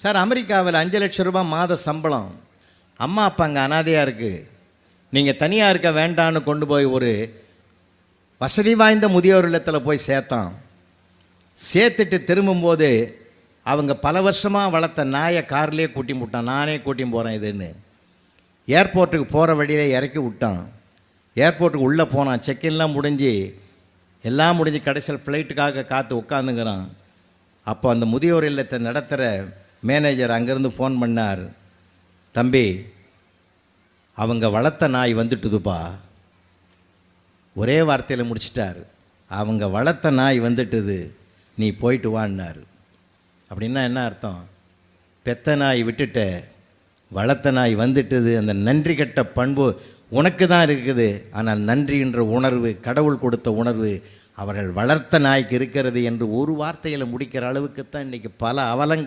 Sir, அமெரிக்காவில் 5 லட்சம் ரூபாய் மாத சம்பளம், அம்மா அப்பா அங்கே அனாதையாக இருக்குது, நீங்கள் தனியாக இருக்க வேண்டான்னு கொண்டு போய் ஒரு வசதி வாய்ந்த முதியோர் இல்லத்தில் போய் சேர்த்தான். சேர்த்துட்டு திரும்பும்போது அவங்க பல வருஷமாக வளர்த்த நாயை கார்லேயே கூட்டி விட்டான். நானே கூட்டி போகிறேன் இதுன்னு. ஏர்போர்ட்டுக்கு போகிற வழியில் இறக்கி விட்டான். ஏர்போர்ட்டுக்கு உள்ளே போனான். செக்கின்லாம் முடிஞ்சு எல்லாம் முடிஞ்சு கடைசியில் ஃப்ளைட்டுக்காக காத்து உட்காந்துங்கிறான். அப்போ அந்த முதியோர் இல்லத்தை நடத்துகிற மேனேஜர் அங்கேருந்து ஃபோன் பண்ணார். தம்பி, அவங்க வளர்த்த நாய் வந்துட்டுதுப்பா. ஒரே வார்த்தையில் முடிச்சிட்டார். அவங்க வளர்த்த நாய் வந்துட்டுது, நீ போயிட்டு வான்னார். அப்படின்னா என்ன அர்த்தம்? பெத்த நாய் விட்டுட்ட, வளர்த்த நாய் வந்துட்டுது. அந்த நன்றி கெட்ட பண்பு உனக்கு தான் இருக்குது. ஆனால் நன்றின்ற உணர்வு, கடவுள் கொடுத்த உணர்வு அவர்கள் வளர்த்த நாய்க்கு இருக்கிறது என்று ஒரு வார்த்தையில் முடிக்கிற அளவுக்கு தான் இன்றைக்கி பல அவலங்கள்